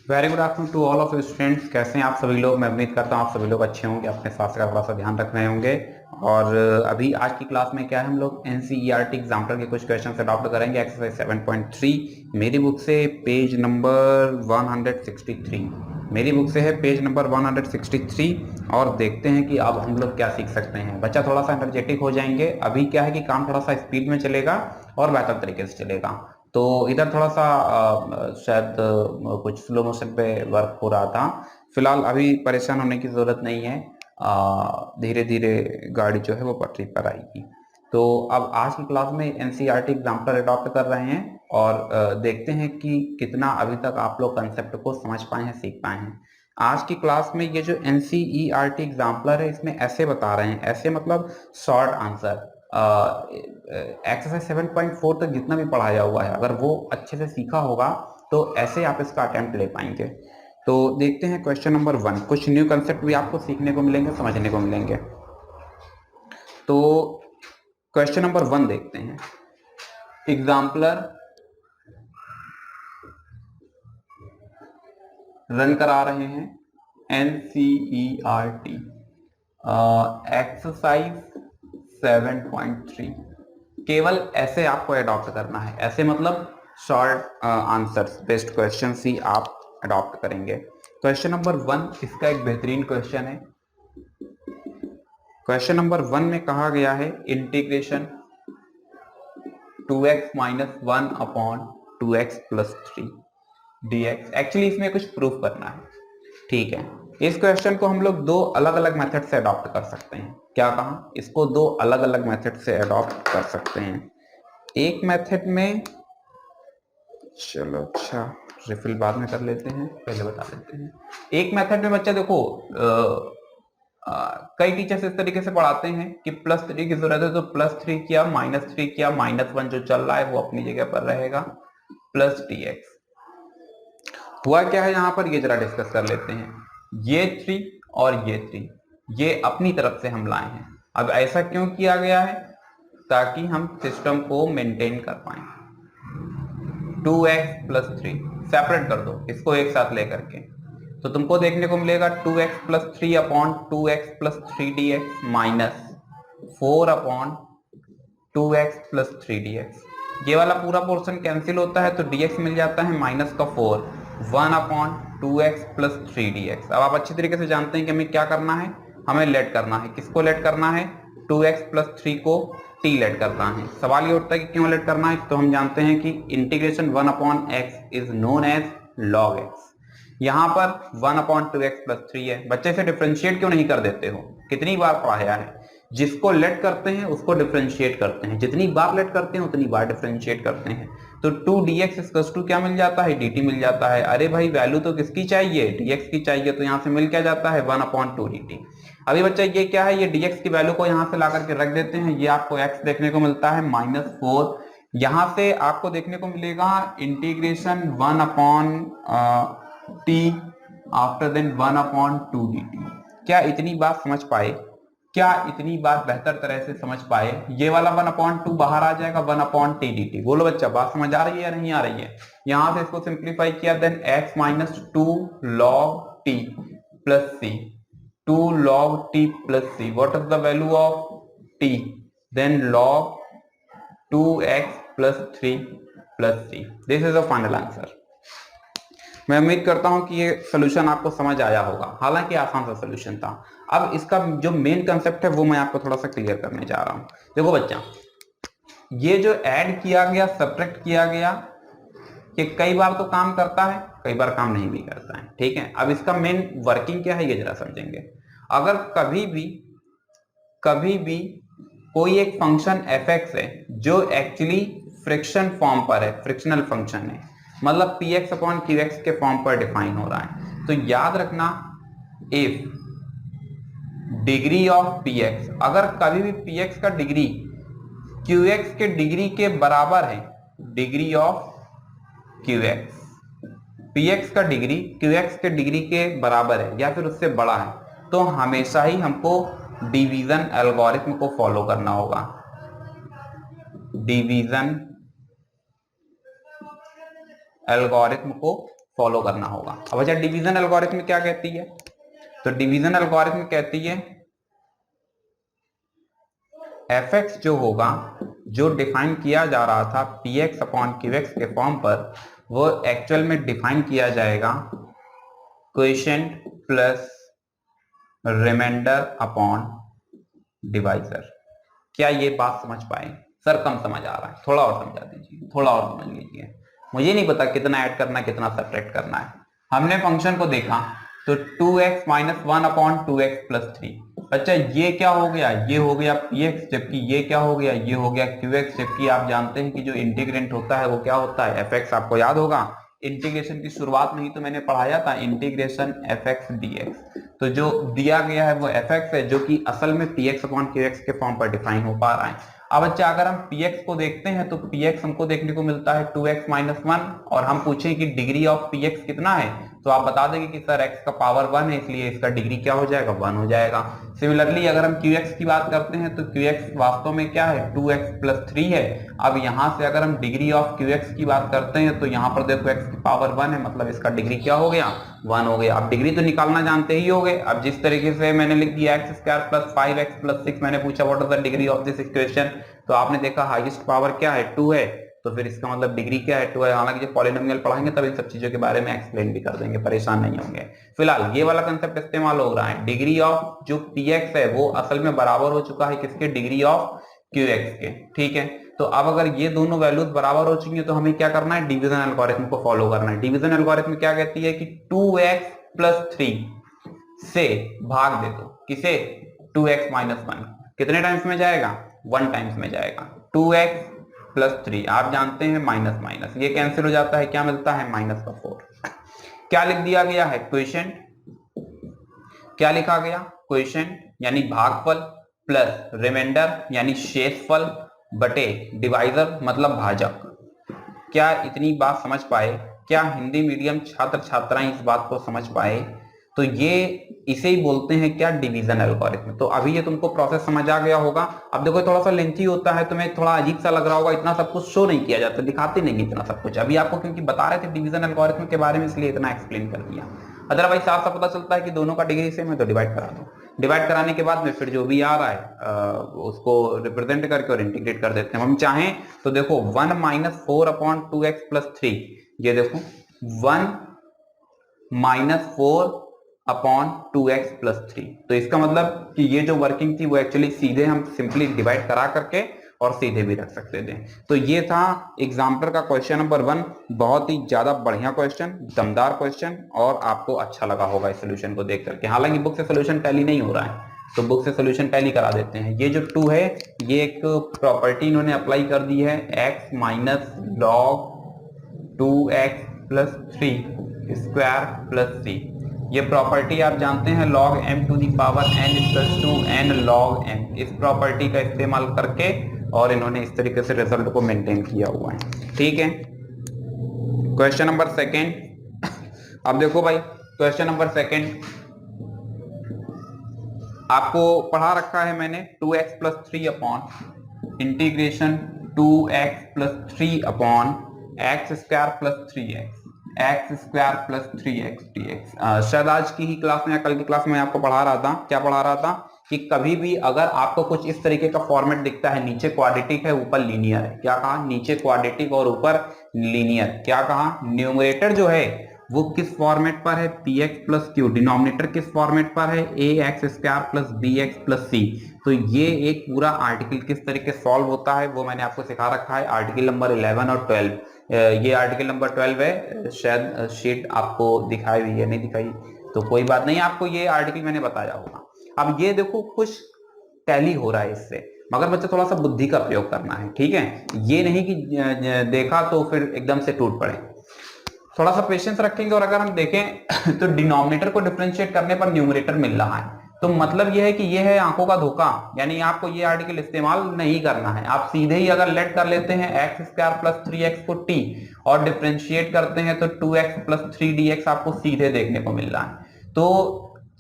Very good afternoon to all of students. कैसे हैं आप सभी लोग? मैं उम्मीद करता हूँ आप सभी लोग अच्छे होंगे, अपने स्वास्थ्य का थोड़ा सा ध्यान रख रहे होंगे। और अभी आज की क्लास में क्या है, हम लोग एनसीईआरटी एग्जाम्पल के कुछ क्वेश्चन अडॉप्ट करेंगे एक्सरसाइज 7.3 मेरी बुक से, पेज नंबर 163। मेरी बुक से है पेज नंबर 163। और देखते हैं कि अब हम लोग क्या सीख सकते हैं। बच्चा थोड़ा सा एनर्जेटिक हो जाएंगे। अभी क्या है कि काम थोड़ा सा स्पीड में चलेगा और बेहतर तरीके से चलेगा। तो इधर थोड़ा सा शायद कुछ स्लो मोशन पे वर्क हो रहा था। फिलहाल अभी परेशान होने की जरूरत नहीं है। धीरे धीरे गाड़ी जो है वो पटरी पर आएगी। तो अब आज की क्लास में एनसीईआरटी एग्जाम्पल अडॉप्ट कर रहे हैं और देखते हैं कि कितना अभी तक आप लोग कंसेप्ट को समझ पाए हैं, सीख पाए हैं। आज की क्लास में ये जो एनसीईआरटी एग्जाम्पलर है, इसमें ऐसे बता रहे हैं, ऐसे मतलब शॉर्ट आंसर। एक्सरसाइज 7.4 तक जितना भी पढ़ाया हुआ है, अगर वो अच्छे से सीखा होगा तो ऐसे आप इसका अटेम्प्ट ले पाएंगे। तो देखते हैं क्वेश्चन नंबर 1। कुछ न्यू कंसेप्ट भी आपको सीखने को मिलेंगे, समझने को मिलेंगे। तो क्वेश्चन नंबर 1 देखते हैं। एग्जाम्पलर रन करा रहे हैं एनसीईआरटी एक्सरसाइज 7.3। केवल ऐसे आपको अडॉप्ट करना है, ऐसे मतलब शॉर्ट आंसर्स बेस्ड क्वेश्चन ही आप अडॉप्ट करेंगे। क्वेश्चन नंबर 1 इसका एक बेहतरीन क्वेश्चन है। क्वेश्चन नंबर 1 में कहा गया है integration 2x minus 1 upon 2x plus 3 dx। Actually इसमें कुछ प्रूफ करना है, ठीक है। इस क्वेश्चन को हम लोग दो अलग अलग मेथड से अडॉप्ट कर सकते हैं। क्या कहा? इसको दो अलग अलग मेथड से अडॉप्ट कर सकते हैं। एक मेथड में, चलो अच्छा रिफिल बाद में कर लेते हैं, पहले बता देते हैं। एक मेथड में बच्चा देखो, कई टीचर्स इस तरीके से पढ़ाते हैं कि +3 की जरूरत है तो +3 किया, -3 किया, -1 जो चल रहा है वो अपनी जगह पर रहेगा, प्लस dx। हुआ क्या है यहाँ पर, ये जरा डिस्कस कर लेते हैं। ये 3 और ये 3 ये अपनी तरफ से हम लाए हैं। अब ऐसा क्यों किया गया है? ताकि हम सिस्टम को मेंटेन कर पाए। 2x प्लस 3 सेपरेट कर दो, इसको एक साथ लेकर के, तो तुमको देखने को मिलेगा 2x plus 3 upon 2x plus 3 dx minus 4 upon 2x plus 3 dx। ये वाला पूरा पोर्शन कैंसिल होता है तो dx मिल जाता है माइनस का 4, 1 अपॉन 2x प्लस 3 dx। अब आप अच्छी तरीके से जानते हैं कि हमें क्या करना है, हमें लेट करना है। किसको लेट करना है? 2x प्लस 3 को t लेट करना है। सवाल ये उठता है कि क्यों लेट करना है, तो हम जानते हैं कि integration 1 upon x is known as log x। यहाँ पर 1 अपॉन 2x प्लस 3 है। बच्चे से डिफ्रेंशिएट क्यों नहीं कर देते हो? कितनी बार पढ़ाया है, जिसको लेट करते हैं उसको डिफरेंशिएट करते हैं, जितनी बार लेट करते हैं उतनी बार डिफरेंशिएट करते हैं। तो 2dx इक्वल्स टू क्या मिल जाता है? dt मिल जाता है। अरे भाई वैल्यू तो किसकी चाहिए? dx की चाहिए, तो यहाँ से मिल क्या जाता है? 1 अपॉन 2 dt। अभी बच्चा ये क्या है, ये dx की वैल्यू को यहाँ से ला करके रख देते हैं। ये आपको x देखने को मिलता है -4। यहाँ से आपको देखने को मिलेगा integration 1 upon t after then 1 upon 2 dt। क्या इतनी बात समझ पाए? क्या इतनी बात बेहतर तरह से समझ पाए? ये वाला 1 अपॉन 2 बाहर आ जाएगा, 1 अपॉन टी डी टी। बोलो बच्चा, बात समझ आ रही है या नहीं आ रही है? यहां से इसको सिंप्लीफाई किया, then x minus 2 log t plus C, 2 log t plus C. What is the value of t? Then log 2x plus 3 plus C. This is the final answer. मैं उम्मीद करता हूं कि ये सोल्यूशन आपको समझ आया होगा, हालांकि आसान सा सोल्यूशन था। अब इसका जो मेन कंसेप्ट है वो मैं आपको थोड़ा सा क्लियर करने जा रहा हूं। देखो बच्चा, ये जो ऐड किया गया, सब्ट्रैक्ट किया गया, ये कई बार तो काम करता है, कई बार काम नहीं भी करता है, ठीक है। अब इसका मेन वर्किंग क्या है ये जरा समझेंगे। अगर कभी भी कोई एक फंक्शन fx है जो एक्चुअली फ्रिक्शन फॉर्म पर है, फ्रिक्शनल फंक्शन है, मतलब px अपॉन qx के फॉर्म पर डिफाइन हो रहा है, तो याद रखना इफ डिग्री ऑफ px, अगर कभी भी px का डिग्री qx के डिग्री के बराबर है, डिग्री ऑफ qx, px का डिग्री qx के डिग्री के बराबर है या फिर उससे बड़ा है, तो हमेशा ही हमको डिवीजन एल्गोरिथम को फॉलो करना होगा। डिवीजन एल्गोरिथम को फॉलो करना होगा। अब अच्छा डिवीजन एल्गोरिथम क्या कहती है, तो डिवीजन एल्गोरिथम कहती है fx जो होगा, जो डिफाइन किया जा रहा था px अपॉन qx के फॉर्म पर, वो एक्चुअल में डिफाइन किया जाएगा quotient plus remainder upon divisor. क्या ये बात समझ पाए? सर कम समझ आ रहा है, थोड़ा और समझा दीजिए, थोड़ा और समझ लीजिए। मुझे नहीं पता कितना ऐड करना है कितना सब्ट्रैक्ट करना है। हमने फंक्शन को देखा तो 2x minus 1 upon 2x plus 3। अच्छा ये क्या हो गया, ये हो गया px, जबकि ये क्या हो गया, ये हो गया qx, जबकि आप जानते हैं कि जो इंटीग्रेंट होता है वो क्या होता है fx। आपको याद होगा इंटीग्रेशन की शुरुआत में ही तो मैंने पढ़ाया था इंटीग्रेशन fx dx। तो जो दिया गया है वो fx है, जो कि असल में px अपॉन qx के फॉर्म पर डिफाइन हो पा रहा है। अब अच्छा अगर हम px को देखते हैं तो px हमको देखने को मिलता है 2x माइनस 1, और हम पूछें कि डिग्री ऑफ px कितना है, तो आप बता देंगे कि सर x का पावर 1 है, इसलिए इसका डिग्री क्या हो जाएगा, 1 हो जाएगा। सिमिलरली अगर हम qx की बात करते हैं तो qx वास्तव में क्या है, 2x प्लस 3 है। अब यहां से अगर हम डिग्री ऑफ qx की बात करते हैं तो यहाँ पर देखो x की पावर 1 है, मतलब इसका डिग्री क्या हो गया, 1 हो गया। अब डिग्री तो निकालना जानते ही होंगे। अब जिस तरीके से मैंने लिख दिया x square plus 5x plus 6, मैंने पूछा what is the degree of this equation, तो आपने देखा हाईएस्ट पावर क्या है, 2 है, तो फिर इसका मतलब डिग्री क्या है, 2 है। हालांकि जब पॉलिनोमियल पढ़ाएंगे तब इन सब चीजों के बारे में एक्सप्लेन भी कर देंगे, परेशान नहीं होंगे। फिलहाल ये वाला कंसेप्ट इस्तेमाल हो रहा है, डिग्री ऑफ जो px है वो असल में बराबर हो चुका है किसके, डिग्री ऑफ qx के, ठीक है। तो अब अगर ये दोनों वैल्यूज बराबर हो चुकी है तो हमें क्या करना है, डिवीजन एल्गोरिथम को फॉलो करना है। डिवीजन एल्गोरिथम क्या कहती है कि 2x प्लस 3 से भाग दे दो, किसे, 2x माइनस 1, कितने टाइम्स में जाएगा, 1 टाइम्स में जाएगा। 2x प्लस 3 आप जानते हैं माइनस माइनस ये कैंसिल हो जाता है, क्या मिलता है, माइनस का 4। क्या लिख दिया गया है, क्वोशिएंट, क्या लिखा गया, क्वोशिएंट यानी भागफल, प्लस रिमाइंडर यानी शेषफल, बटे डिवाइजर मतलब भाजक। क्या इतनी बात समझ पाए? क्या हिंदी मीडियम छात्र छात्राएं इस बात को समझ पाए? तो ये इसे ही बोलते हैं क्या, डिवीजन एल्गोरिथम। तो अभी ये तुमको प्रोसेस समझ आ गया होगा। अब देखो थोड़ा सा लेंथी होता है, तुम्हें थोड़ा अजीब सा लग रहा होगा, इतना सब कुछ शो नहीं किया जाता, दिखाते नहीं इतना सब कुछ। अभी आपको क्योंकि बता रहे थे डिवीजन एल्गोरिथम के बारे में, इसलिए इतना एक्सप्लेन कर दिया। अदरवाइज साफ साफ पता चलता है कि दोनों का डिग्री सेम है तो डिवाइड करा दो। डिवाइड कराने के बाद में फिर जो भी आ रहा है उसको रिप्रेजेंट करके और इंटीग्रेट कर देते हैं। हम चाहें तो देखो 1 माइनस 4 अपॉन 2x प्लस 3, ये देखो 1 माइनस 4 अपॉन 2x प्लस 3। तो इसका मतलब कि ये जो वर्किंग थी वो एक्चुअली सीधे हम सिंपली डिवाइड करा करके और सीधे भी रख सकते थे। तो ये था एग्जाम्पल का क्वेश्चन नंबर 1। बहुत ही ज्यादा बढ़िया क्वेश्चन, दमदार क्वेश्चन, और आपको अच्छा लगा होगा इस सोल्यूशन को देख करके। हालांकि बुक से सोल्यूशन टैली नहीं हो रहा है, तो बुक से सोल्यूशन टैली करा देते हैं। ये जो 2 है ये एक प्रॉपर्टी इन्होंने अप्लाई कर दी है, x minus log 2x plus 3 square plus c। ये प्रॉपर्टी आप जानते हैं log m to the power n equals to n log m। इस प्रॉपर्टी का इस्तेमाल करके और इन्होंने इस तरीके से रिजल्ट को मेंटेन किया हुआ है, ठीक है। Question number 2। अब देखो भाई क्वेश्चन नंबर 2 आपको पढ़ा रखा है मैंने, 2x plus 3 upon integration 2x plus 3 upon x square plus 3x square plus 3x dx। शायद आज की ही क्लास में या कल की क्लास में आपको पढ़ा रहा था, क्या पढ़ा रहा था कि कभी भी अगर आपको कुछ इस तरीके का फॉर्मेट दिखता है, नीचे क्वाड्रेटिक है ऊपर लीनियर है, क्या कहा, नीचे क्वाड्रेटिक और ऊपर लीनियर, क्या कहा, न्यूमरेटर जो है वो किस फॉर्मेट पर है, px प्लस q, डिनोमिनेटर किस फॉर्मेट पर है, ax square plus bx plus c। तो ये एक पूरा आर्टिकल किस तरीके सॉल्व होता है वो मैंने आपको सिखा रखा है, आर्टिकल नंबर 11 और 12। ये आर्टिकल नंबर 12 है, शायद शीट आपको दिखाई हुई है, नहीं दिखाई तो कोई बात नहीं, आपको ये आर्टिकल मैंने बताया होगा। अब ये देखो कुछ टैली हो रहा है इससे, मगर बच्चे थोड़ा सा बुद्धि का प्रयोग करना है, ठीक है। ये नहीं कि देखा तो फिर एकदम से टूट पड़े, थोड़ा सा पेशेंस रखेंगे। और अगर हम देखें तो डिनोमिनेटर को डिफरेंशिएट करने पर न्यूमरेटर मिल रहा है, तो मतलब यह है कि यह है आंखों का धोखा, यानी आपको ये आर्टिकल इस्तेमाल नहीं करना है। आप सीधे ही अगर लेट कर लेते हैं x स्क्वायर प्लस 3x को t और डिफरेंशिएट करते हैं तो 2x प्लस 3 dx आपको सीधे देखने को मिल रहा है। तो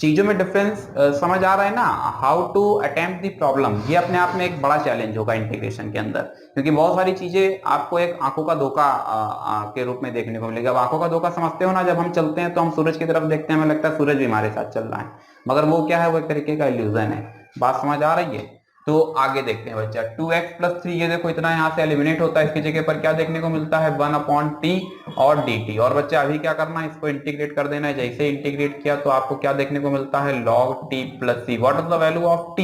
चीजों में डिफरेंस समझ आ रहा है ना, how to attempt the problem, ये अपने आप में एक बड़ा चैलेंज होगा इंटीग्रेशन के अंदर, क्योंकि बहुत सारी चीजें आपको एक आंखों का धोखा के रूप में देखने को मिलेगा। अब आंखों का धोखा समझते हो ना, जब हम चलते हैं तो हम सूरज की तरफ देखते हैं, हमें लगता है सूरज भी हमारे साथ चल रहा है, मगर वो क्या है, वो एक तरीके का इल्यूजन है। बात समझ आ रही है? तो आगे देखते हैं बच्चा, 2x+3, ये देखो इतना यहाँ से एलिमिनेट होता है, इसकी जगह पर क्या देखने को मिलता है, 1/t और dt। और बच्चा अभी क्या करना है, इसको इंटीग्रेट कर देना है। जैसे इंटीग्रेट किया तो आपको क्या देखने को मिलता है, log t+c। What is the value of t?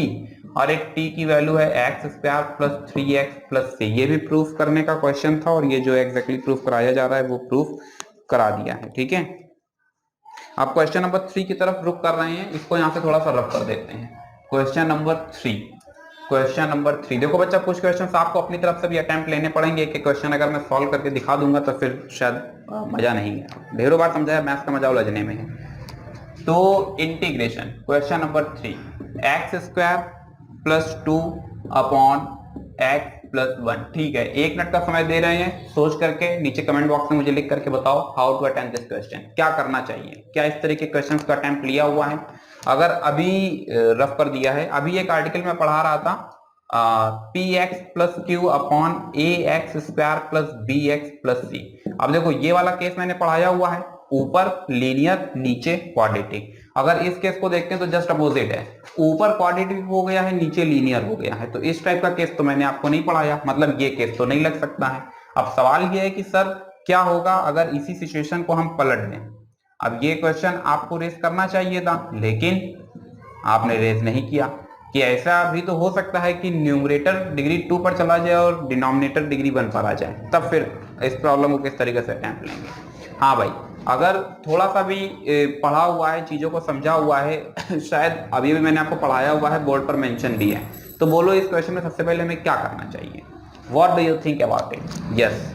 और एक t की वैल्यू है x² + 3x + c। ये भी प्रूफ करने का क्वेश्चन था, और ये जो एग्जैक्टली प्रूफ कराया जा रहा है वो प्रूफ करा दिया है। ठीक है, आप क्वेश्चन नंबर 3 की तरफ रुक कर रहे हैं, इसको यहाँ से थोड़ा सा रफ कर देते हैं। क्वेश्चन नंबर 3 देखो बच्चा, कुछ क्वेश्चंस आपको अपनी तरफ से भी अटेम्प्ट लेने पड़ेंगे। एक क्वेश्चन अगर मैं सॉल्व करके दिखा दूंगा तो फिर शायद मजा नहीं है। ढेरों बार समझाया, मैथ्स का मजा उलझने में है। तो integration question number 3, x² + 2/x+1। ठीक है, 1 मिनट का समय दे रहे हैं, सोच करके नीचे कमेंट बॉक्स में मुझे लिख करके बताओ how to attempt this question, क्या करना चाहिए, क्या इस तरह के क्वेश्चन का अटेम्प्ट लिया हुआ है। अगर अभी रफ कर दिया है, अभी एक आर्टिकल में पढ़ा रहा था, px + q/ax² + bx + c। अब देखो ये वाला केस मैंने पढ़ाया हुआ है, ऊपर लीनियर नीचे क्वाड्रेटिक। अगर इस केस को देखते हैं तो जस्ट अपोजिट है, ऊपर क्वाड्रेटिक हो गया है, नीचे लीनियर हो गया है। तो इस टाइप का केस तो मैंने आपको नहीं पढ़ाया, मतलब ये केस तो नहीं लग सकता है। अब सवाल ये है कि सर क्या होगा अगर इसी सिचुएशन को हम पलट दें। अब ये क्वेश्चन आपको रेज करना चाहिए था, लेकिन आपने रेज नहीं किया। कि ऐसा भी तो हो सकता है कि न्यूमरेटर डिग्री 2 पर चला जाए और डिनोमिनेटर डिग्री 1 पर आ जाए, तब फिर इस प्रॉब्लम को किस तरीके से अटेम्प्ट लेंगे। हाँ भाई, अगर थोड़ा सा भी पढ़ा हुआ है, चीजों को समझा हुआ है, शायद अभी भी मैंने आपको पढ़ाया हुआ है, बोर्ड पर मेंशन भी है, तो बोलो इस क्वेश्चन में सबसे पहले हमें क्या करना चाहिए। What do you think about it? Yes,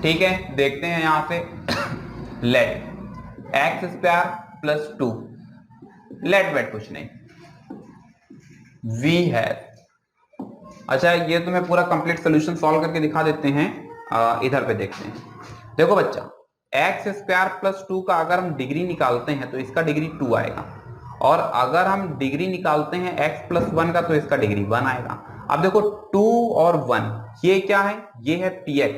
ठीक है, देखते हैं यहां से। लेट x² + 2, लेट वेट कुछ नहीं, वी है। अच्छा, ये तो मैं पूरा कंप्लीट सोल्यूशन सॉल्व करके दिखा देते हैं। इधर पे देखते हैं। देखो बच्चा, x² + 2 का अगर हम डिग्री निकालते हैं तो इसका डिग्री 2 आएगा, और अगर हम डिग्री निकालते हैं x + 1 का तो इसका डिग्री 1 आएगा। अब देखो 2 और 1, ये क्या है, ये है px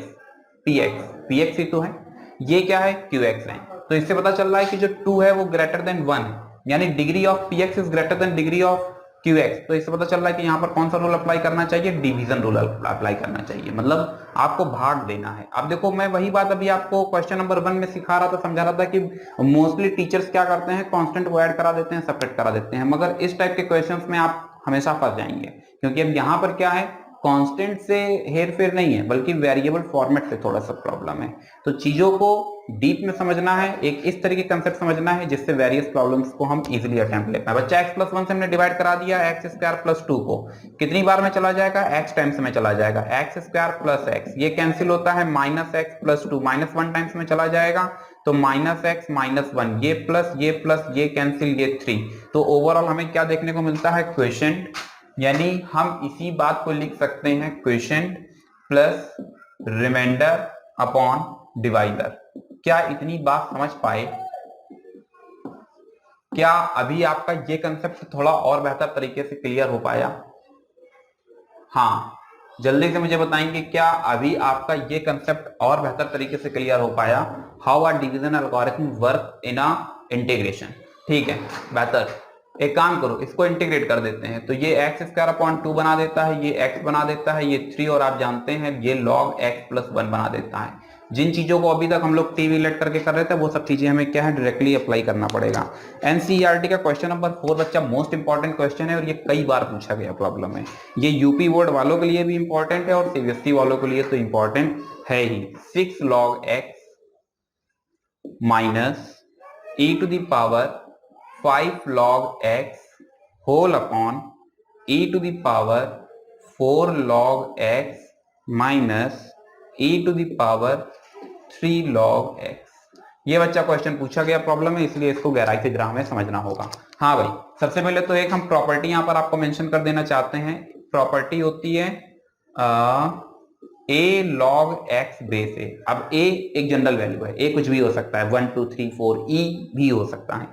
ही तो है, ये क्या है, qx है। तो इससे पता चल रहा है कि जो 2 है वो ग्रेटर देन 1 है, यानी degree of px is greater than degree of qx। तो इससे पता चल रहा है कि यहाँ पर कौन सा रूल अप्लाई करना चाहिए, डिवीजन रूल अप्लाई करना चाहिए, मतलब आपको भाग देना है। अब देखो, मैं वही बात अभी आपको क्वेश्चन नंबर 1 में सिखा रहा था, समझा रहा था कि मोस्टली टीचर्स क्या करते हैं, कांस्टेंट को ऐड करा देते हैं, सेपरेट करा देते हैं, मगर इस टाइप के क्वेश्चंस में आप हमेशा फंस जाएंगे, क्योंकि अब यहाँ पर क्या है, कांस्टेंट से हेर फेर नहीं है, बल्कि वेरिएबल फॉर्मेट से थोड़ा सा प्रॉब्लम है। तो चीजों को डीप में समझना है, एक इस तरह के कंसेप्ट समझना है जिससे वेरियस प्रॉब्लम्स को हम इजीली अटेम्प्ट ले पाए। बच्चा x + 1 से हमने डिवाइड करा दिया, x² + 2 को कितनी बार में चला जाएगा, x टाइम्स में चला जाएगा, x² + x, ये कैंसिल होता है, -x + 2 -1 टाइम्स में चला जाएगा, तो -x -1, ये प्लस ये कैंसिल, ये 3। तो ओवरऑल हमें क्या देखने को मिलता है, क्वोशिएंट, यानी हम इसी बात को लिख सकते हैं, quotient plus remainder upon divider. क्या इतनी बात समझ पाए? क्या अभी आपका ये कंसेप्ट थोड़ा और बेहतर तरीके से क्लियर हो पाया? हाँ, जल्दी से मुझे बताएंगे, क्या अभी आपका ये कंसेप्ट और बेहतर तरीके से क्लियर हो पाया? How are division algorithm work in a integration. ठीक है, बेहतर। एक काम करो, इसको इंटीग्रेट कर देते हैं, तो ये x² / 2 बना देता है, ये x बना देता है, ये 3, और आप जानते हैं ये log x + 1 बना देता है। जिन चीजों को अभी तक हम लोग टीवी लेट करके कर रहे थे, वो सब चीजें हमें क्या है, डायरेक्टली अप्लाई करना पड़ेगा। एनसीईआरटी का क्वेश्चन नंबर 4 बच्चा मोस्ट इंपॉर्टेंट क्वेश्चन है, और ये कई बार पूछा गया प्रॉब्लम है। ये यूपी बोर्ड वालों के लिए भी इंपॉर्टेंट है और सीबीएसई वालों के लिए तो इंपॉर्टेंट है ही। 6 log x - e⁵ 5 log x whole upon e⁴ log x -e⁻³ log x। ये बच्चा क्वेश्चन पूछा गया प्रॉब्लम है, इसलिए इसको गहराई से जरा हमें समझना होगा। हाँ भाई, सबसे पहले तो एक हम प्रॉपर्टी यहां पर आपको मेंशन कर देना चाहते हैं। प्रॉपर्टी होती है a log x base a। अब a एक जनरल वैल्यू है, a कुछ भी हो सकता है, 1 2 3 4 e भी हो सकता है।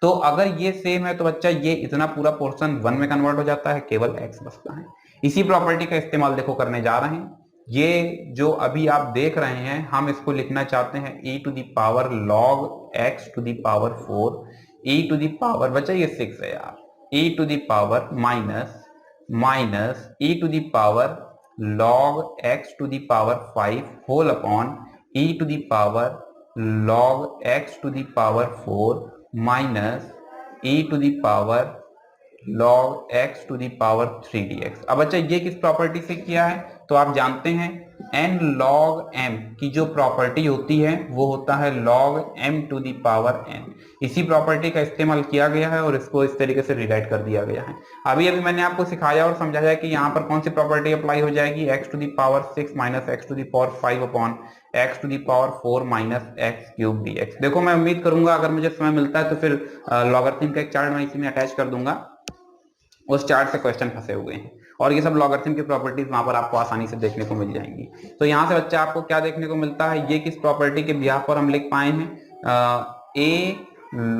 तो तो अगर ये सेम है तो बच्चा ये इतना पूरा पोर्शन 1 में कन्वर्ट हो जाता है, केवल x बचता है। इसी प्रॉपर्टी का इस्तेमाल देखो करने जा रहे हैं। ये जो अभी आप देख रहे हैं हम इसको लिखना चाहते हैं e to the power log x to the power 4, e to the power बच्चा ये 6 है यार, e to the power minus e to the power log x to the power 5 whole upon e to the power log x to the power 4 minus e to the power log x to the power 3 dx। अब अच्छा ये किस property से किया है? तो आप जानते हैं n log m की जो प्रॉपर्टी होती है वो होता है log m to the power n। इसी प्रॉपर्टी का इस्तेमाल किया गया है और इसको इस तरीके से रिराइट कर दिया गया है। अभी मैंने आपको सिखाया और समझाया कि यहाँ पर कौन सी प्रॉपर्टी अप्लाई हो जाएगी, x to the power 6 minus x to the power 5 upon x to the power 4 minus x cube dx। देखो मैं उम्मीद करूंगा अगर मुझे समय मिलता है तो फिर लॉगरिथम का एक चार्ट मैं इसी में अटैच कर दूंगा, उस चार्ट से क्वेश्चन फंसे हुए हैं और ये सब लॉगरिथम की प्रॉपर्टीज वहां पर आपको आसानी से देखने को मिल जाएंगी। तो यहाँ से बच्चा आपको क्या देखने को मिलता है, ये किस प्रॉपर्टी के बिहाफ पर हम लिख पाए हैं, a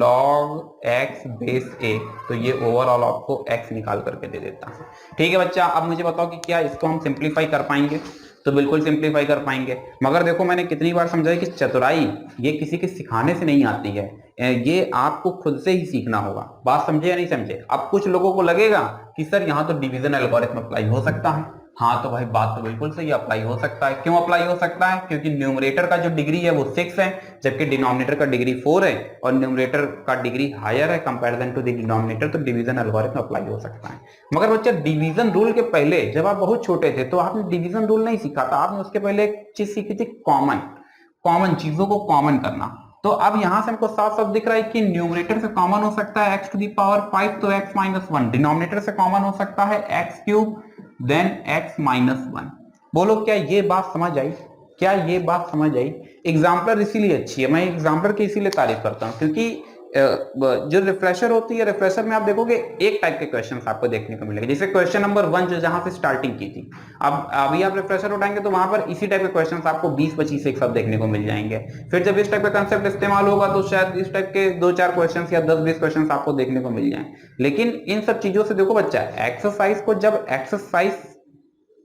log x base a, तो ये ओवरऑल आपको x निकाल करके दे देता है। ठीक है बच्चा, अब मुझे बताओ कि क्या इसको हम सिंप्लीफाई कर पाएंगे? तो बिल्कुल सिंप्लीफाई कर पाएंगे, मगर देखो मैंने कितनी बार समझाया कि चतुराई ये किसी के सिखाने से नहीं आती है, ये आपको खुद से ही सीखना होगा। बात समझे या नहीं समझे? अब कुछ लोगों को लगेगा कि सर यहाँ तो डिवीजन एल्गोरिथम अप्लाई हो सकता है। हाँ तो भाई बात तो बिल्कुल सही, अप्लाई हो सकता है। क्यों अप्लाई हो सकता है? क्योंकि न्यूमरेटर का जो डिग्री है वो 6 है, जबकि डिनोमिनेटर का डिग्री 4 है और न्यूमरेटर का डिग्री हायर है कंपैरिजन टू द डिनोमिनेटर, तो डिवीजन एल्गोरिथम अप्लाई हो सकता है। मगर बच्चा डिवीजन रूल के पहले जब आप बहुत छोटे थे तो आपने डिवीजन रूल नहीं सीखा था, आपने उसके पहले एक चीज सीखी थी, कॉमन चीजों को कॉमन करना। तो अब यहां से हमको साफ साफ दिख रहा है कि न्यूमरेटर से कॉमन हो सकता है x टू दी पावर 5 तो x माइनस 1, डिनोमिनेटर से कॉमन हो सकता है x cube then x minus 1। बोलो क्या ये बात समझ आई? क्या ये बात समझ आई? एग्जाम्पलर इसीलिए अच्छी है, मैं एग्जाम्पलर की इसीलिए तारीफ करता हूं क्योंकि जो रिफ्रेशर होती है, रिफ्रेशर में आप देखोगे एक टाइप के क्वेश्चंस आपको देखने को मिलेंगे, जैसे क्वेश्चन नंबर 1 जो जहां से स्टार्टिंग की थी, अब अभी आप रिफ्रेशर उठाएंगे तो वहां पर इसी टाइप के क्वेश्चंस आपको 20-25 एक सब देखने को मिल जाएंगे। फिर जब इस टाइप का कंसेप्ट इस्तेमाल होगा तो शायद इस टाइप के 2-4 क्वेश्चंस या 10-20 क्वेश्चंस आपको देखने को मिल जाए। लेकिन इन सब चीजों से देखो बच्चा, एक्सरसाइज को जब एक्सरसाइज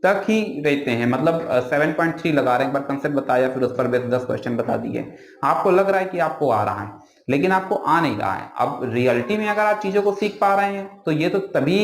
तक ही रहते हैं, मतलब 7.3 लगा रहे हैं, एक बार कंसेप्ट बताया फिर उस पर 10 क्वेश्चन बता दिए, आपको लग रहा है कि आपको आ रहा है, लेकिन आपको आ नहीं रहा है। अब रियलिटी में अगर आप चीजों को सीख पा रहे हैं तो ये तो तभी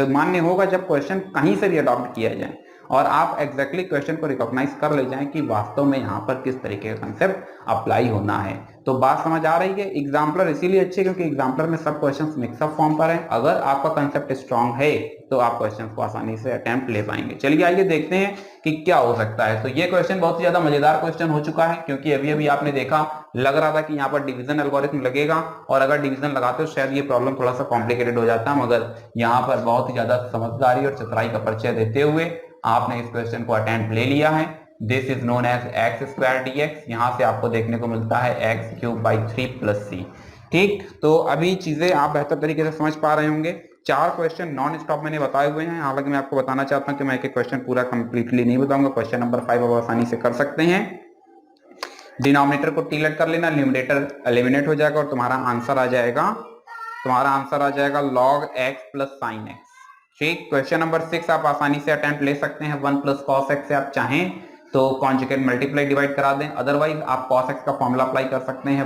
मान्य होगा जब क्वेश्चन कहीं से भी अडॉप्ट किया जाए और आप एग्जैक्टली क्वेश्चन को रिकॉग्नाइज कर ले जाएं कि वास्तव में यहाँ पर किस तरीके का कंसेप्ट अप्लाई होना है। तो बात समझ आ रही है? एग्जाम्पलर इसीलिए अच्छे क्योंकि एग्जाम्पलर में सब क्वेश्चंस मिक्सअप फॉर्म पर है। अगर आपका कंसेप्ट स्ट्रांग है तो आप क्वेश्चंस को आसानी से अटेम्प्ट ले पाएंगे। चलिए आइए देखते हैं कि क्या हो सकता है। तो ये क्वेश्चन बहुत ही ज्यादा मजेदार क्वेश्चन हो चुका है क्योंकि अभी अभी आपने देखा, लग रहा था कि यहाँ पर डिवीजन एल्गोरिथम लगेगा और अगर डिवीजन लगाते हो शायद ये प्रॉब्लम थोड़ा सा कॉम्प्लिकेटेड हो जाता, मगर यहाँ पर बहुत ही ज्यादा समझदारी और चतुराई का परिचय देते हुए आपने इस क्वेश्चन को अटेम्प्ट ले लिया है। This is known as x square dx, यहां से आपको देखने को मिलता है x cube by 3 plus C. ठीक, तो अभी चीजें आप बेहतर तरीके से समझ पा रहे होंगे। 4 क्वेश्चन नॉन स्टॉप मैंने बताए हुए हैं, हालांकि मैं आपको बताना चाहता हूं कि मैं एक क्वेश्चन पूरा कंप्लीटली नहीं बताऊंगा। क्वेश्चन नंबर 5 आप आसानी से कर सकते हैं। डिनोमिनेटर को टीलेट कर लेना, न्यूमरेटर एलिमिनेट हो जाएगा और तुम्हारा आंसर आ जाएगा log x plus sign x। ठीक, क्वेश्चन नंबर 6 आप आसानी से अटेम्प्ट ले सकते हैं। 1 प्लस कॉस एक्स से आप चाहें तो कॉन्जुगेट मल्टीप्लाई डिवाइड करा दें, अदरवाइज आप कॉस एक्स का फॉर्मूला अप्लाई कर सकते हैं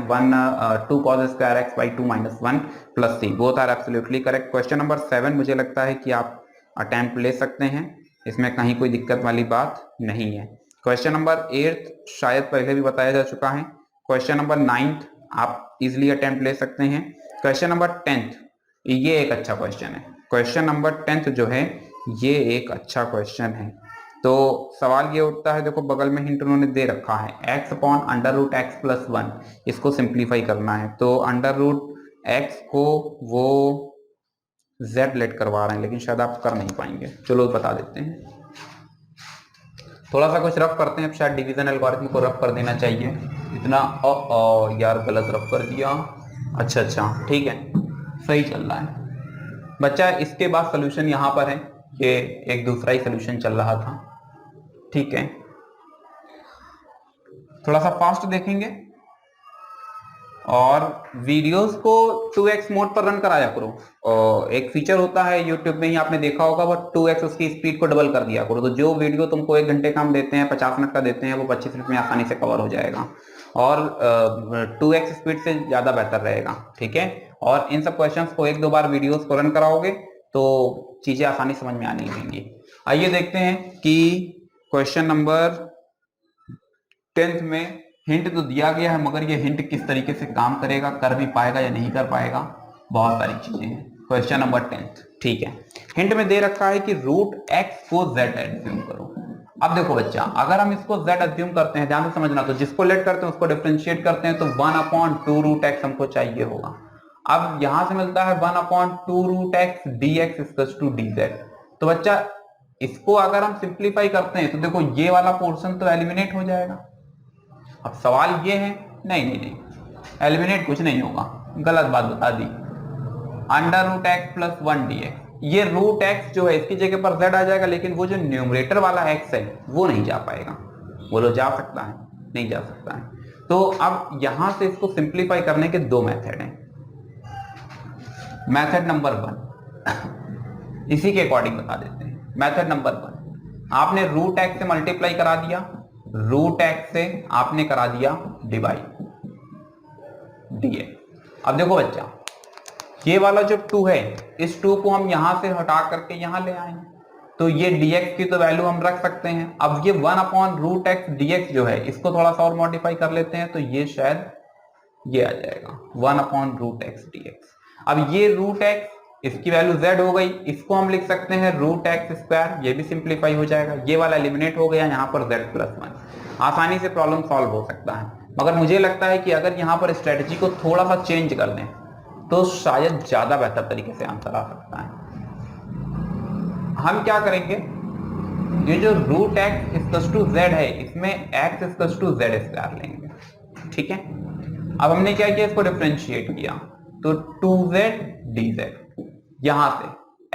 2 cos square x by 2 minus 1 plus C. Both are absolutely correct. Question number 7 मुझे लगता है कि आप अटेम्प्ट ले सकते हैं, इसमें कहीं कोई दिक्कत वाली बात नहीं है। क्वेश्चन नंबर 8 शायद पहले भी बताया जा चुका है। क्वेश्चन नंबर 9 आप इजिली अटेम्प्ट ले सकते हैं। क्वेश्चन नंबर 10 ये एक अच्छा क्वेश्चन है। क्वेश्चन नंबर 10 जो है ये एक अच्छा क्वेश्चन है। तो सवाल ये उठता है, देखो बगल में हिंट उन्होंने दे रखा है x upon under root x plus 1, इसको सिंप्लीफाई करना है। तो अंडर रूट एक्स को वो z लेट करवा रहे हैं, लेकिन शायद आप कर नहीं पाएंगे। चलो बता देते हैं, थोड़ा सा कुछ रफ करते हैं। शायद डिवीजन एल्गोरिथम को रफ कर देना चाहिए, इतना यार गलत रफ कर दिया। अच्छा ठीक है, सही चल रहा है बच्चा। इसके बाद सोल्यूशन यहाँ पर है, ये एक दूसरा ही सोल्यूशन चल रहा था। ठीक है, थोड़ा सा फास्ट देखेंगे और वीडियोस को 2x मोड पर रन कराया करो। और एक फीचर होता है यूट्यूब में ही आपने देखा होगा, वो 2x उसकी स्पीड को डबल कर दिया करो, तो जो वीडियो तुमको 1 घंटे का हम देते हैं 50 मिनट का देते हैं वो 25 मिनट में आसानी से कवर हो जाएगा और 2x स्पीड से ज्यादा बेहतर रहेगा। ठीक है, और इन सब क्वेश्चंस को 1-2 बार वीडियोस को रन कराओगे तो चीजें आसानी समझ में आने लगेंगी। आइए देखते हैं कि क्वेश्चन नंबर 10th में हिंट तो दिया गया है, मगर ये हिंट किस तरीके से काम करेगा, कर भी पाएगा या नहीं कर पाएगा, बहुत सारी चीजें हैं। क्वेश्चन नंबर 10th, ठीक है, हिंट में दे रखा है कि रूट एक्स को z एज्यूम करो। अब देखो बच्चा, अगर हम इसको z एज्यूम करते हैं, ध्यान से समझना, तो जिसको लेट करते हैं उसको डिफरेंशिएट करते हैं, तो 1/2 रूट एक्स हमको चाहिए होगा। अब यहां से मिलता है 1/2 root x dx equals to dz। तो बच्चा इसको अगर हम सिंप्लीफाई करते हैं तो देखो ये वाला पोर्शन तो एलिमिनेट हो जाएगा। अब सवाल ये है, नहीं नहीं नहीं, एलिमिनेट कुछ नहीं होगा, गलत बात बता दी। Under root x plus 1 dx, ये रूट एक्स जो है इसकी जगह पर z आ जाएगा, लेकिन वो जो न्यूमरेटर वाला x है वो नहीं जा पाएगा। बोलो जा सकता है? नहीं जा सकता है। तो अब यहां से इसको सिंप्लीफाई करने के 2 मेथड हैं। मेथड नंबर 1 इसी के अकॉर्डिंग बता देते हैं। मेथड नंबर 1, आपने रूट एक्स से मल्टीप्लाई करा दिया, रूट एक्स से आपने करा दिया डिवाइड dx। अब देखो बच्चा, ये वाला जो 2 है, इस 2 को हम यहां से हटा करके यहां ले आए, तो ये dx की तो वैल्यू हम रख सकते हैं। अब ये 1/√x dx जो है, इसको थोड़ा सा और मॉडिफाई कर लेते हैं, तो ये शायद ये आ जाएगा 1/√x dx। अब ये रूट एक्स, इसकी वैल्यू z हो गई, इसको हम लिख सकते हैं रूट एक्स स्क्वायर, ये भी सिंप्लीफाई हो जाएगा, ये वाला एलिमिनेट हो गया, यहाँ पर z प्लस 1। आसानी से प्रॉब्लम सॉल्व हो सकता है, मगर मुझे लगता है कि अगर यहाँ पर स्ट्रेटजी को थोड़ा सा चेंज कर दें तो शायद ज्यादा बेहतर तरीके से आंसर आ सकता है। हम क्या करेंगे, ये जो root x equals to z है, इसमें x equals to z square लेंगे। ठीक है, अब हमने क्या किया, इसको डिफरेंशिएट किया, तो 2z dz, यहां से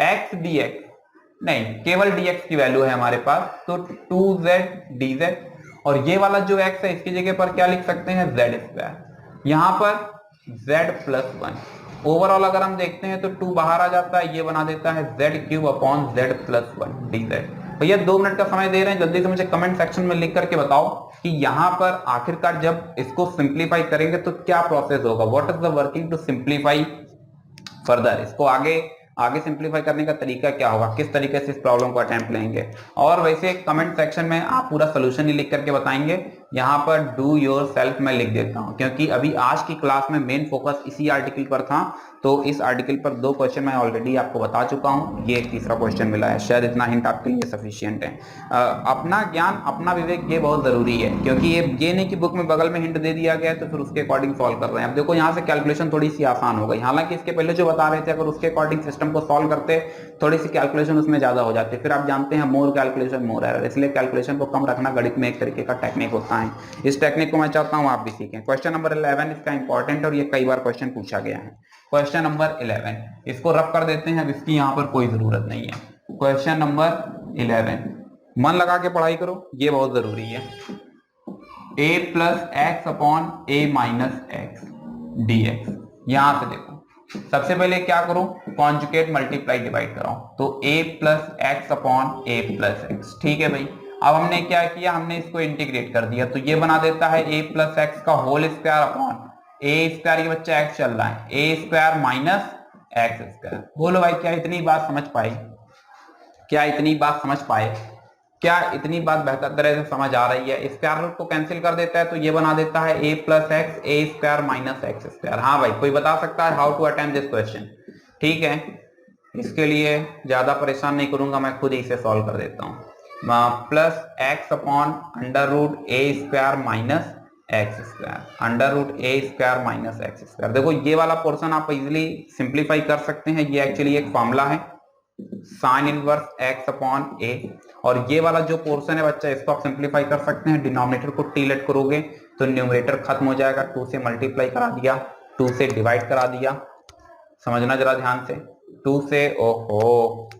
x dx नहीं, केवल dx की वैल्यू है हमारे पास, तो 2z dz, और ये वाला जो x है इसकी जगह पर क्या लिख सकते हैं, z स्क्वायर, यहां पर z प्लस 1। ओवरऑल अगर हम देखते हैं तो 2 बाहर आ जाता है, ये बना देता है z³ z प्लस 1 dz। भैया 2 मिनट का समय दे रहे हैं, जल्दी से मुझे कमेंट सेक्शन में लिख करके बताओ कि यहां पर आखिरकार जब इसको सिंप्लीफाई करेंगे तो क्या प्रोसेस होगा, what is the working to simplify further, इसको आगे सिंप्लीफाई करने का तरीका क्या होगा, किस तरीके से इस प्रॉब्लम को अटेम्प्ट लेंगे। और वैसे कमेंट सेक्शन में आप पूरा सोल्यूशन ही लिख करके बताएंगे, यहाँ पर डू योर सेल्फ मैं लिख देता हूँ, क्योंकि अभी आज की क्लास में मेन फोकस इसी आर्टिकल पर था। तो इस आर्टिकल पर 2 क्वेश्चन मैं ऑलरेडी आपको बता चुका हूँ, ये एक तीसरा क्वेश्चन मिला है, शायद इतना हिंट आपके लिए सफिशियंट है। अपना ज्ञान अपना विवेक ये बहुत जरूरी है, क्योंकि ये नहीं कि बुक में बगल में हिंट दे दिया गया है तो फिर उसके अकॉर्डिंग सॉल्व कर रहे हैं। अब देखो यहाँ से कैलकुलेशन थोड़ी सी आसान हो गई, हालांकि इसके पहले जो बता रहे थे अगर उसके अकॉर्डिंग सिस्टम को सॉल्व करते थोड़ी सी कैलकुलेशन उसमें ज्यादा हो जाती है, फिर आप जानते हैं मोर कैलकुलेशन मोर एरर, इसलिए कैलकुलेशन को कम रखना गणित में एक तरीके का टेक्निक होता है। इस टेक्निक को मैं चाहता हूं आप भी सीखें। क्वेश्चन नंबर 11 इसका इंपॉर्टेंट और ये कई बार क्वेश्चन पूछा गया है। क्वेश्चन नंबर 11, इसको रफ कर देते हैं, अब इसकी यहाँ पर कोई जरूरत नहीं है। क्वेश्चन नंबर 11, मन लगा के पढ़ाई करो, ये बहुत जरूरी है। a plus x upon a minus x dx, यहां से देखो सबसे पहले क्या करो, कॉन्जुगेट मल्टीप्लाई डिवाइड कराओ, तो a plus x upon a plus x. ठीक है भाई, अब हमने क्या किया, हमने इसको इंटीग्रेट कर दिया, तो ये बना देता है a प्लस एक्स का whole square upon a square, ये बच्चा x चल रहा है, a square minus x square. बोलो भाई क्या इतनी बात समझ पाए, क्या इतनी बात समझ पाए, क्या इतनी बात बेहतर तरह से समझ आ रही है। स्क्वायर रूट को कैंसिल कर देता है, तो ये बना देता है a plus x a square minus x square. हाँ भाई, कोई बता सकता है how to attempt this question? ठीक है, इसके लिए ज्यादा परेशान नहीं करूंगा, मैं खुद ही इसे सॉल्व कर देता हूँ। Plus x upon under root a square minus x square, under root a square minus x square. देखो ये वाला पोर्शन आप इजिली सिंप्लीफाई कर सकते हैं, ये एक्चुअली एक फॉर्मूला है sine inverse x upon a, और ये वाला जो पोर्शन है बच्चा इसको आप सिंप्लीफाई कर सकते हैं, डिनोमिनेटर को टी लेट करोगे तो न्यूमरेटर खत्म हो जाएगा, 2 से मल्टीप्लाई करा दिया, 2 से डिवाइड करा दिया, समझना जरा ध्यान से, 2 से ओहो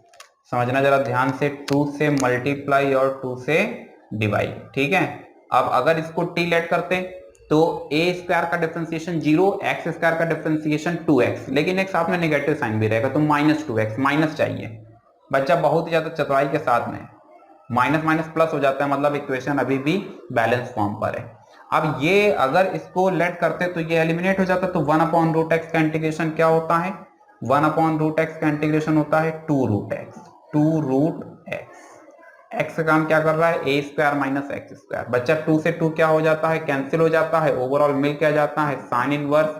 समझना जरा ध्यान से, 2 से मल्टीप्लाई और 2 से डिवाइड। ठीक है, अब अगर इसको टी लेट करते तो ए स्क्वायर का डिफरेंशिएशन 0, एक्स स्क्वायर का डिफरेंशिएशन 2x, लेकिन एक साथ में नेगेटिव साइन भी रहेगा तो -2x, माइनस चाहिए। बच्चा बहुत ही ज्यादा चतुराई के साथ में माइनस माइनस प्लस हो जाता है, मतलब इक्वेशन अभी भी बैलेंस फॉर्म पर है। अब ये अगर इसको लेट करते तो ये एलिमिनेट हो जाता, तो 1/√x का इंटीग्रेशन क्या होता है, 1/√x का इंटीग्रेशन होता है 2√x, 2√x। x का काम क्या कर रहा है, a square minus x square. बच्चा 2 से 2 क्या हो जाता है, कैंसिल हो जाता है, ओवरऑल मिल क्या जाता है, sine inverse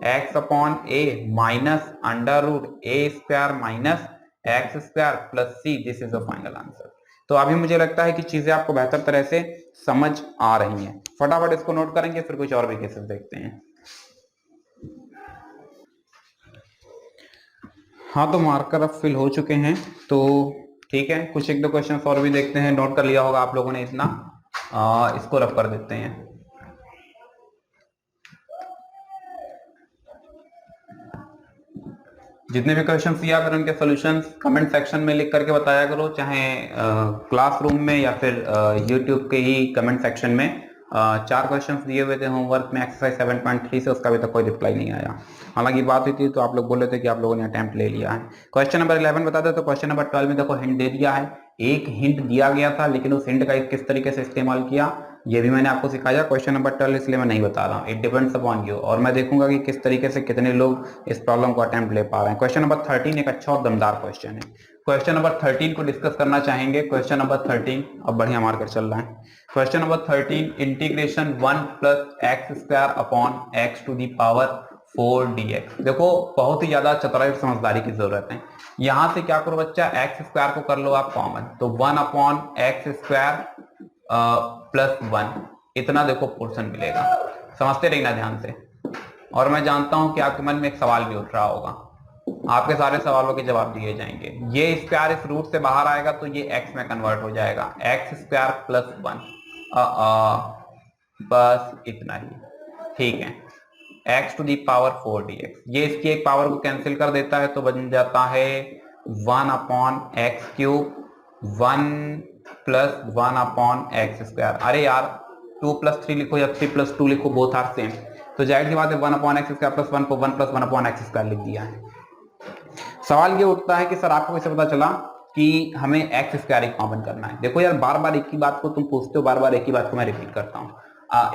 x/a minus √a square minus x square plus c। This is the final answer. तो अभी मुझे लगता है कि चीजें आपको बेहतर तरह से समझ आ रही हैं। फटाफट इसको नोट करेंगे, फिर कुछ और भी केसेस देखते हैं। हाँ, तो मार्कर अब फिल हो चुके हैं, तो ठीक है, कुछ एक दो क्वेश्चन और भी देखते हैं। नोट कर लिया होगा आप लोगों ने इतना, इसको रफ कर देते हैं। जितने भी क्वेश्चन दिया करो उनके सॉल्यूशंस कमेंट सेक्शन में लिख करके बताया करो, चाहे क्लासरूम में या फिर यूट्यूब के ही कमेंट सेक्शन में। 4 क्वेश्चंस दिए हुए थे होमवर्क में एक्सरसाइज 7.3 से, उसका अभी तक कोई रिप्लाई नहीं आया। हालांकि बात हुई थी तो आप लोग बोल रहे थे कि आप लोगों ने अटेम्प्ट ले लिया है। क्वेश्चन नंबर 11 बता दे, तो क्वेश्चन नंबर 12 में देखो हिंट दे दिया है। एक हिंट दिया गया था, लेकिन उस हिंट का किस तरीके से इस्तेमाल किया ये भी मैंने आपको सिखाया। क्वेश्चन नंबर 12 इसलिए मैं नहीं बता रहा हूँ, इट डिपेंड्स अपॉन यू, और मैं देखूंगा कि किस तरीके से कितने लोग इस प्रॉब्लम को अटेम्प्ट ले पा रहे हैं। क्वेश्चन नंबर 13 एक अच्छा और दमदार क्वेश्चन है। क्वेश्चन नंबर 13 को डिस्कस करना चाहेंगे। क्वेश्चन नंबर 13 अब बढ़िया मार्कर चल रहा है। Question number 13, integration 1 + x square upon x to the power 4 dx। देखो बहुत ही ज्यादा चतुराई और समझदारी की जरूरत है। यहां से क्या करो बच्चा, एक्स स्क्वायर को कर लो आप कॉमन, तो 1/x स्क्वायर +1, इतना देखो पोर्शन मिलेगा। समझते रहिए ना ध्यान से। और मैं जानता हूं कि आपके मन में एक सवाल भी उठ रहा होगा, आपके सारे सवालों के जवाब दिए जाएंगे। ये स्क्वायर इस रूट से बाहर आएगा तो ये x में कन्वर्ट हो जाएगा, x स्क्वायर +1, बस इतना ही, ठीक है। x to the power 4 dx, ये इसकी एक पावर को कैंसिल कर देता है तो बन जाता है 1/x³, 1 + 1/x स्क्वायर। अरे यार 2 + 3 लिखो या 3 + 2 लिखो, बोथ आर सेम, तो जाहिर सी बात है 1/x स्क्वायर +1 को 1 + 1/x स्क्वायर लिख दिया है। सवाल ये उठता है कि सर आपको कैसे पता चला कि हमें एक्स स्क्वायर कॉमन करना है। देखो यार बार बार एक ही बात को तुम पूछते हो, बार बार एक ही बात को मैं रिपीट करता हूँ।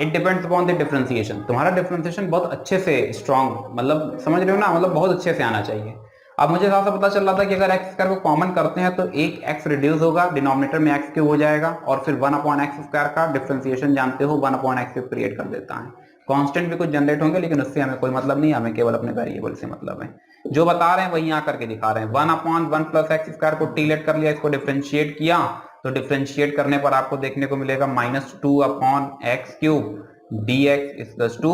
It depends upon the differentiation. तुम्हारा डिफरेंशिएशन बहुत अच्छे से स्ट्रॉन्ग, मतलब समझ रहे हो ना, मतलब बहुत अच्छे से आना चाहिए। अब मुझे साफ पता चल रहा था कि अगर एक्स स्क्वायर को कॉमन करते हैं तो एक एक्स रिड्यूस होगा, डिनोमिनेटर में एक्स क्यूब हो जाएगा, और फिर 1/x स्क्वायर का डिफरेंशिएशन जानते हो 1/x क्यूब क्रिएट कर देता है। कांस्टेंट भी कुछ जनरेट होंगे, लेकिन उससे हमें कोई मतलब नहीं, हमें केवल अपने वेरिएबल से मतलब है। जो बता रहे हैं वही यहाँ करके दिखा रहे हैं। 1/1 + x स्क्वायर को टी लेट कर लिया, इसको डिफरेंशिएट किया, तो डिफरेंशिएट करने पर आपको देखने को मिलेगा -2/x³ dx =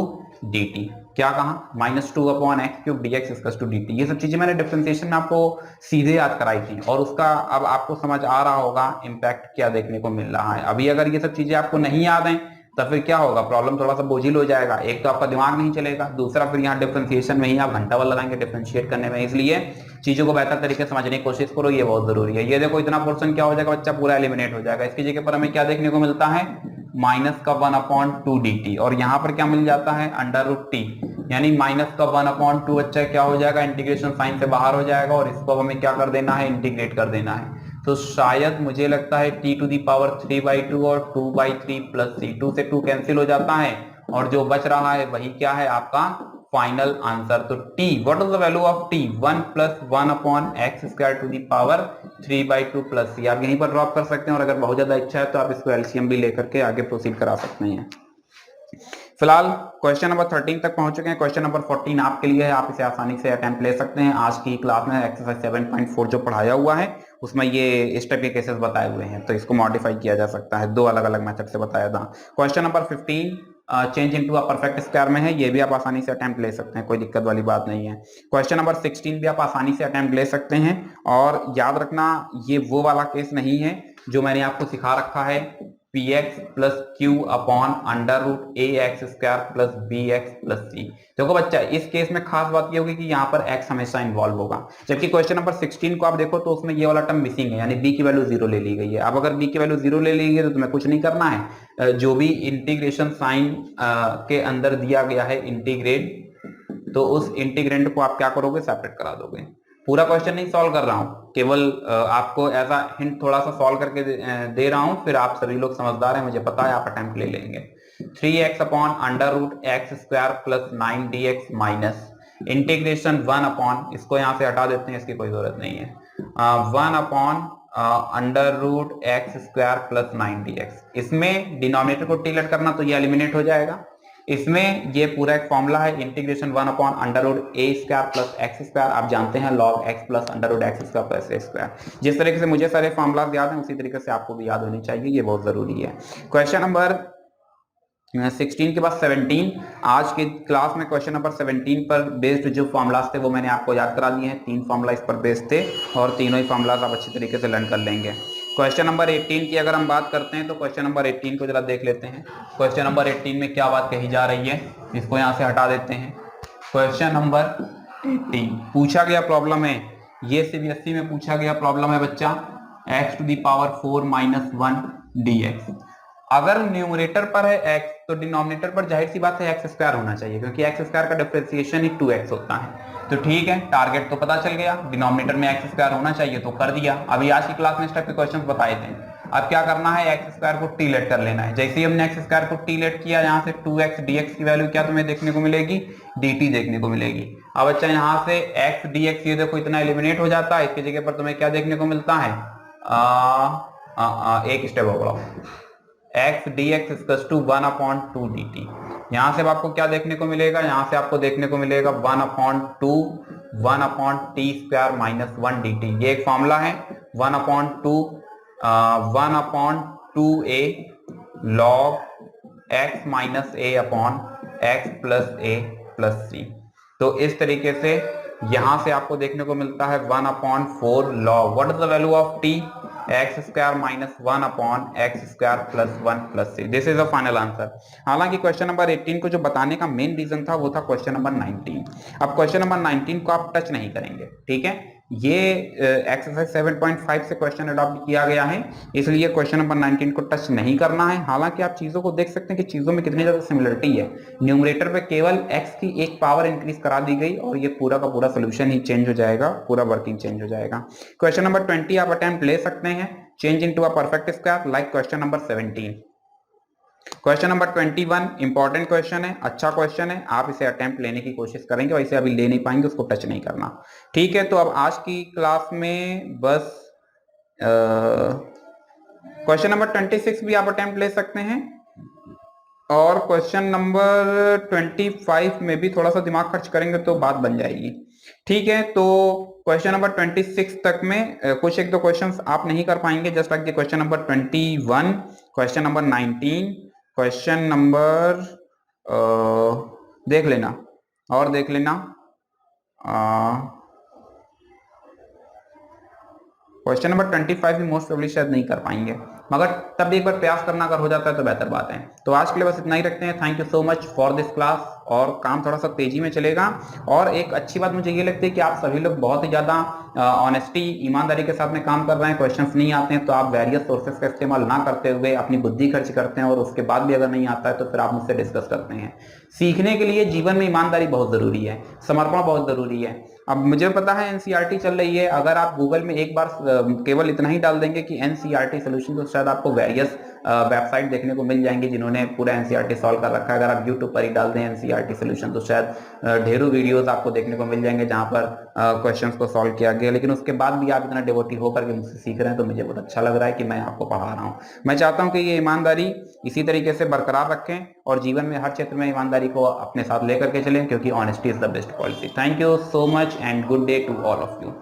dt। क्या कहा, -2/x³ dx = dt। ये सब चीजें मैंने डिफरेंशिएशन में आपको सीधे याद कराई थी, और उसका अब आपको समझ आ रहा होगा इम्पैक्ट क्या देखने को मिल रहा है। अभी अगर ये सब चीजें आपको नहीं याद हैं तो फिर क्या होगा, प्रॉब्लम थोड़ा सा बोझिल हो जाएगा। एक तो आपका दिमाग नहीं चलेगा, दूसरा फिर यहाँ डिफरेंशिएशन में ही आप घंटा भर लगाएंगे डिफरेंशिएट करने में। इसलिए चीजों को बेहतर तरीके से समझने की कोशिश करो, ये बहुत जरूरी है। ये देखो इतना पोर्शन क्या हो जाएगा बच्चा, पूरा एलिमिनेट हो जाएगा। इसकी जगह पर हमें क्या देखने को मिलता है, -1/2 dt, और यहाँ पर क्या मिल जाता है, √t, यानी -1/2 बच्चा क्या हो जाएगा, इंटीग्रेशन साइन से बाहर हो जाएगा, और इसको हमें क्या कर देना है, इंटीग्रेट कर देना है। तो शायद मुझे लगता है t टू दी पावर 3/2 और 2/3 + c, 2 से 2 कैंसिल हो जाता है, और जो बच रहा है वही क्या है, आपका फाइनल आंसर। तो t, what is the value of t, 1 + 1/x square to the power 3/2 + c। आप यहीं पर ड्रॉप कर सकते हैं, और अगर बहुत ज्यादा इच्छा है तो आप इसको एलसीएम भी लेकर के आगे प्रोसीड करा सकते हैं। फिलहाल क्वेश्चन नंबर 13 तक पहुंच चुके हैं। क्वेश्चन नंबर 14 आपके लिए है, आप इसे आसानी से अटेम्प्ट ले सकते हैं। आज की क्लास में एक्सरसाइज 7.4 जो पढ़ाया हुआ है उसमें ये इस टाइप के केसेस बताए हुए हैं, तो इसको मॉडिफाई किया जा सकता है, 2 अलग अलग मेथड से बताया था। Question number 15 change into a perfect square में है, ये भी आप आसानी से अटेम्प्ट ले सकते हैं, कोई दिक्कत वाली बात नहीं है। क्वेश्चन नंबर 16 भी आप आसानी से अटेम्प्ट ले सकते हैं, और याद रखना ये वो वाला केस नहीं है जो मैंने आपको सिखा रखा है p x plus q upon under root a x square plus b x plus c. देखो बच्चा, इस केस में खास बात ये होगी कि यहाँ पर x हमेशा इन्वॉल्व होगा, जबकि क्वेश्चन नंबर 16 को आप देखो तो उसमें ये वाला टर्म मिसिंग है, यानी b की वैल्यू 0 ले ली गई है। अब अगर b की वैल्यू 0 ले ली गई तो तुम्हें कुछ नहीं करना है, जो भी इंटीग्रेशन साइन के अंदर दिया गया है इंटीग्रेट, तो उस इंटीग्रेंड को आप क्या करोगे, सेपरेट करा दोगे। पूरा क्वेश्चन नहीं सॉल्व कर रहा हूं, केवल आपको एज अ हिंट थोड़ा सा सॉल्व करके दे रहा हूं, फिर आप सभी लोग समझदार हैं, मुझे पता है आप अटेम्प्ट ले लेंगे। 3x upon under root x square plus 9dx minus integration 1 upon, इसको यहां से हटा देते हैं, इसकी कोई जरूरत नहीं है, 1 upon under root x square plus 9dx। इसमें डिनोमिनेटर को टीलेट करना तो ये एलिमिनेट हो जाएगा। इसमें ये पूरा एक फॉर्मूला है, integration 1 upon under root a square plus x square, आप जानते हैं log x plus under root x square plus a square. जिस तरीके से मुझे सारे फॉर्मूला याद हैं उसी तरीके से आपको भी याद होनी चाहिए, ये बहुत जरूरी है। क्वेश्चन नंबर 16 के बाद 17, आज की क्लास में क्वेश्चन नंबर 17 पर बेस्ड जो फॉर्मुलाज थे वो मैंने आपको याद करा दिए हैं। 3 फॉर्मूला इस पर बेस्ड थे और तीनों ही फॉर्मुलाज आप अच्छी तरीके से लर्न कर लेंगे। क्वेश्चन नंबर 18 की अगर हम बात करते हैं तो क्वेश्चन नंबर 18 को जरा देख लेते हैं। क्वेश्चन नंबर 18 में क्या बात कही जा रही है, इसको यहाँ से हटा देते हैं। क्वेश्चन नंबर 18 पूछा गया प्रॉब्लम है, ये सीबीएसई में पूछा गया प्रॉब्लम है बच्चा, x to the power 4 minus 1 dx। अगर न्यूमरेटर पर है x तो डिनोमिनेटर पर जाहिर सी बात है एक्स स्क्वायर होना चाहिए, क्योंकि एक्स स्क्वायर का डिफरेंशिएशन ही 2x होता है। तो ठीक है, टारगेट तो पता चल गया, डिनोमिनेटर में एक्स स्क्वायर होना चाहिए तो कर दिया। अभी आज की क्लास में इस टाइप के क्वेश्चंस बताए थे। अब क्या करना है, एक्स स्क्वायर को टी लेट कर लेना है। जैसे ही हमने एक्स स्क्वायर को टी लेट किया, यहाँ से 2x dx की वैल्यू क्या तुम्हें देखने को मिलेगी, dt देखने को मिलेगी। अब अच्छा यहाँ से x dx ये देखो इतना एलिमिनेट हो जाता है, इसकी जगह पर तुम्हें क्या देखने को मिलता है, एक स्टेप और बढ़ाओ, x dx equals to 1 upon 2 dt। यहां से आपको क्या देखने को मिलेगा, यहां से आपको देखने को मिलेगा 1 upon T square minus 1 dt। ये एक फॉर्मूला है, 1 upon 2a log x minus a upon x plus a plus c। तो इस तरीके से यहां से आपको देखने को मिलता है 1 upon 4 log what is the value of t, x square minus 1 upon x square plus 1 plus C. This is a final answer. हालांकि क्वेश्चन नंबर 18 को जो बताने का मेन रीजन था वो था क्वेश्चन नंबर 19। अब क्वेश्चन नंबर 19 को आप टच नहीं करेंगे, ठीक है, ये एक्सरसाइज 7.5 से क्वेश्चन अडॉप्ट किया गया है, इसलिए क्वेश्चन नंबर 19 को टच नहीं करना है। हालांकि आप चीजों को देख सकते हैं कि चीजों में कितनी ज्यादा सिमिलरिटी है। न्यूमरेटर पे केवल x की एक पावर इंक्रीज करा दी गई और ये पूरा का पूरा सोल्यूशन ही चेंज हो जाएगा, पूरा वर्किंग चेंज हो जाएगा। क्वेश्चन नंबर 20 आप अटेम्प्ट ले सकते हैं, change into a perfect square like question number 17। Question number 21 important question है, अच्छा क्वेश्चन है, आप इसे अटेम्प्ट लेने की कोशिश करेंगे, वैसे अभी ले नहीं पाएंगे, उसको टच नहीं करना, ठीक है। तो अब आज की क्लास में बस क्वेश्चन नंबर 26 भी आप अटेम्प्ट ले सकते हैं और क्वेश्चन नंबर 25 में भी थोड़ा सा दिमाग खर्च करेंगे तो बात बन जाएगी, ठीक है। तो क्वेश्चन नंबर 26 तक में कुछ एक दो क्वेश्चंस आप नहीं कर पाएंगे, just like question number 21, question number 19, question number देख लेना और देख लेना, क्वेश्चन नंबर 25 भी मोस्ट प्रोबेबली शायद नहीं कर पाएंगे, मगर तब भी एक बार प्रयास करना अगर हो जाता है तो बेहतर बात है। तो आज के लिए बस इतना ही रखते हैं। Thank you so much for this class. और काम थोड़ा सा तेजी में चलेगा और एक अच्छी बात मुझे ये लगती है कि आप सभी लोग बहुत ही ज्यादा ऑनेस्टी ईमानदारी के साथ में काम कर रहे हैं। क्वेश्चंस नहीं आते हैं तो आप वेरियस सोर्सेज का इस्तेमाल ना करते हुए अपनी बुद्धि खर्च करते हैं और उसके बाद भी अगर नहीं आता है तो फिर आप मुझसे डिस्कस करते हैं। सीखने के लिए जीवन में ईमानदारी बहुत जरूरी है, समर्पण बहुत जरूरी है। अब मुझे पता है एनसीईआरटी चल रही है, अगर आप गूगल में एक बार केवल इतना ही डाल देंगे कि एनसीईआरटी सोल्यूशन तो शायद आपको वेरियस वेबसाइट देखने को मिल जाएंगे जिन्होंने पूरा एनसीईआरटी सॉल्व कर रखा है। अगर आप यूट्यूब पर ही डाल दें एनसीईआरटी सोल्यूशन तो शायद ढेरों वीडियोस आपको देखने को मिल जाएंगे जहां पर क्वेश्चंस को सॉल्व किया गया। लेकिन उसके बाद भी आप इतना डिवोटी होकर के मुझसे सीख रहे हैं तो मुझे बहुत अच्छा लग रहा है कि मैं आपको पढ़ा रहा हूँ। मैं चाहता हूँ कि ये ईमानदारी इसी तरीके से बरकरार रखें और जीवन में हर क्षेत्र में ईमानदारी को अपने साथ लेकर के चलें, क्योंकि honesty is the best policy. Thank you so much and good day to all of you.